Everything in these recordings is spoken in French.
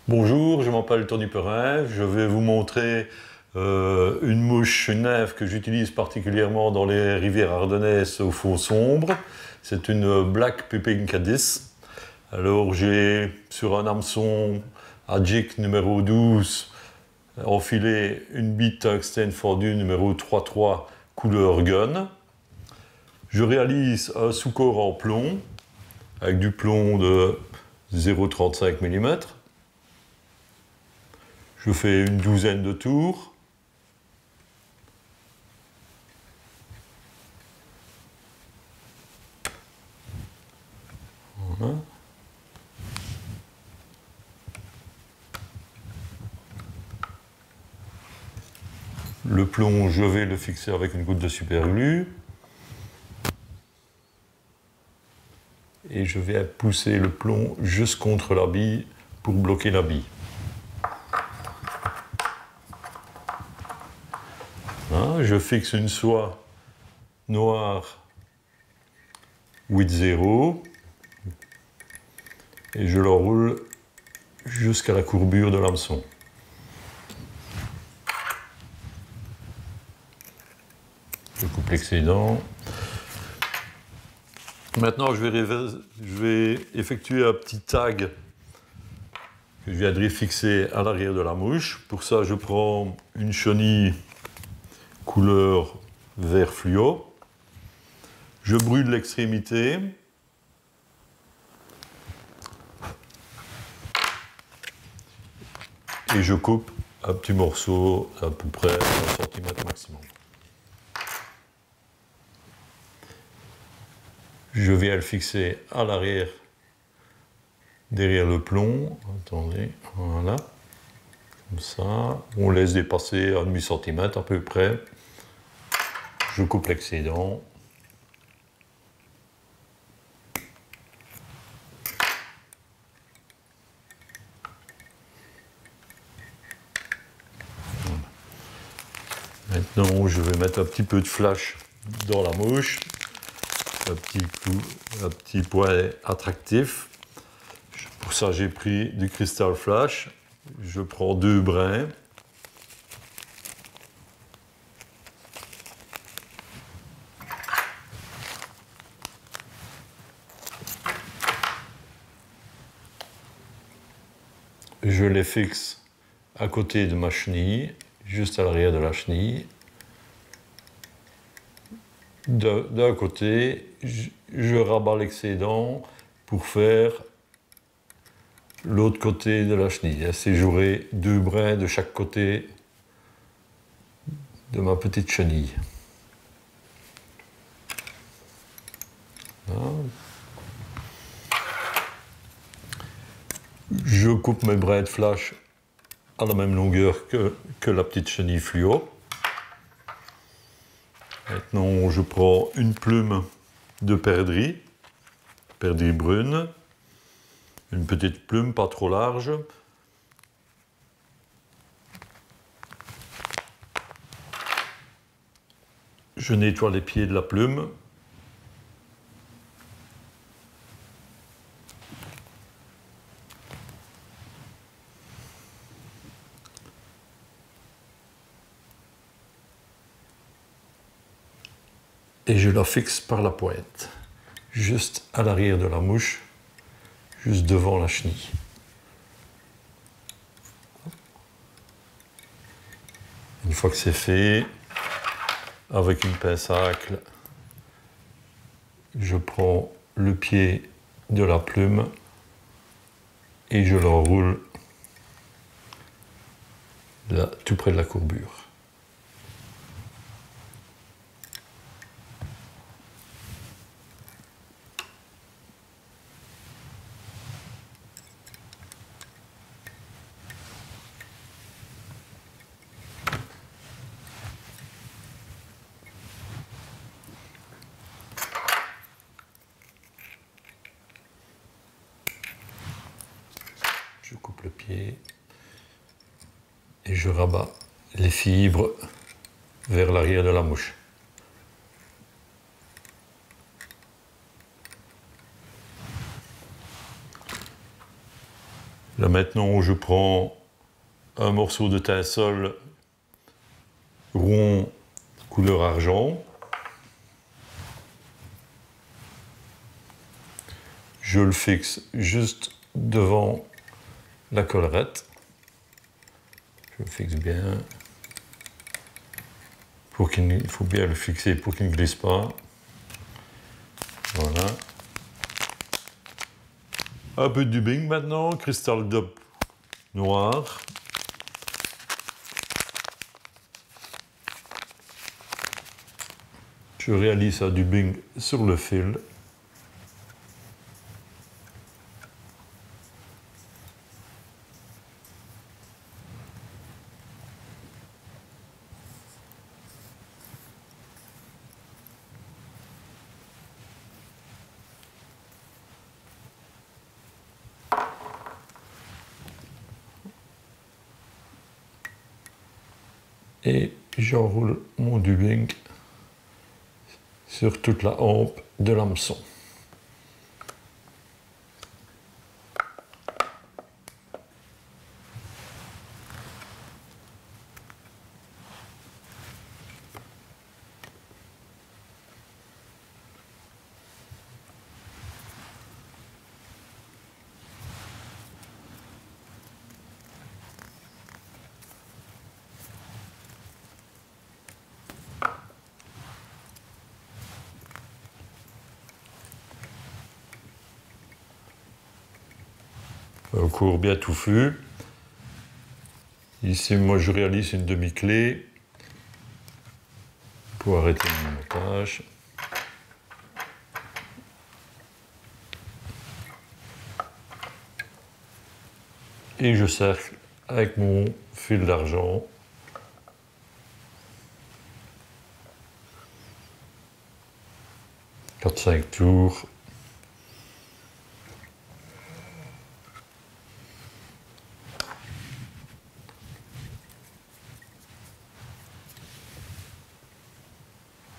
Bonjour, je m'appelle Tony Perrin. Je vais vous montrer une mouche nève que j'utilise particulièrement dans les rivières ardennaises au fond sombre. C'est une Black Pippin Caddis. Alors j'ai sur un hameçon à jig numéro 12 enfilé une bite tungstène fendue numéro 3.3 couleur gun. Je réalise un sous-corps en plomb avec du plomb de 0,35 mm. Je fais une douzaine de tours. Voilà. Le plomb, je vais le fixer avec une goutte de super glue. Et je vais pousser le plomb juste contre la bille pour bloquer la bille. Hein, je fixe une soie noire 8-0 et je l'enroule jusqu'à la courbure de l'hameçon. Je coupe l'excédent. Maintenant, je vais effectuer un petit tag que je viendrai fixer à l'arrière de la mouche. Pour ça, je prends une chenille couleur vert fluo. Je brûle l'extrémité. Et je coupe un petit morceau à peu près 1 cm maximum. Je viens le fixer à l'arrière, derrière le plomb. Attendez, voilà. Comme ça. On laisse dépasser un demi-centimètre à peu près. Je coupe l'excédent. Voilà. Maintenant, je vais mettre un petit peu de flash dans la mouche. Un petit point attractif. Pour ça, j'ai pris du cristal flash. Je prends 2 brins. Je les fixe à côté de ma chenille, juste à l'arrière de la chenille. D'un côté, je rabats l'excédent pour faire l'autre côté de la chenille. Ainsi, j'aurai 2 brins de chaque côté de ma petite chenille. Voilà. Je coupe mes brins de flash à la même longueur que la petite chenille fluo. Maintenant, je prends une plume de perdrix brune, une petite plume pas trop large. Je nettoie les pieds de la plume. Et je la fixe par la pointe, juste à l'arrière de la mouche, juste devant la chenille. Une fois que c'est fait, avec une pince à hacle, je prends le pied de la plume et je l'enroule là, tout près de la courbure. Je coupe le pied et je rabats les fibres vers l'arrière de la mouche. Là maintenant, je prends un morceau de tinsel rond couleur argent. Je le fixe juste devant la collerette. Je le fixe bien. Il faut bien le fixer pour qu'il ne glisse pas. Voilà. Un peu de dubbing maintenant, Crystal Dop noir. Je réalise un dubbing sur le fil. Et j'enroule mon dubbing sur toute la hampe de l'hameçon. Un cours bien touffu. Ici, moi, je réalise une demi-clé pour arrêter mon montage. Et je cercle avec mon fil d'argent. Quatre, 5 tours.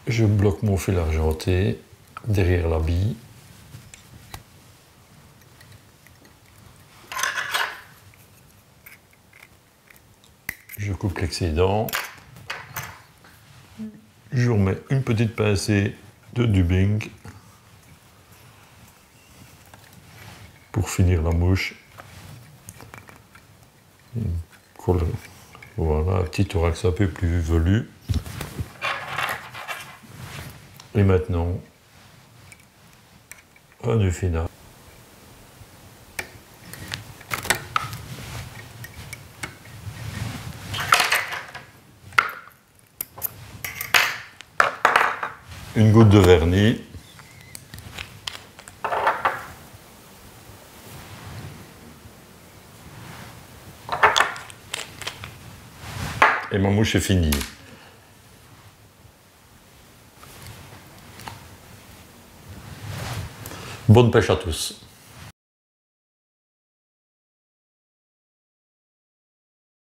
Je bloque mon fil argenté derrière la bille. Je coupe l'excédent. Je remets une petite pincée de dubbing pour finir la mouche. Voilà, un petit thorax un peu plus velu. Et maintenant, un nœud final. Une goutte de vernis. Et ma mouche est finie. Bonne pêche à tous.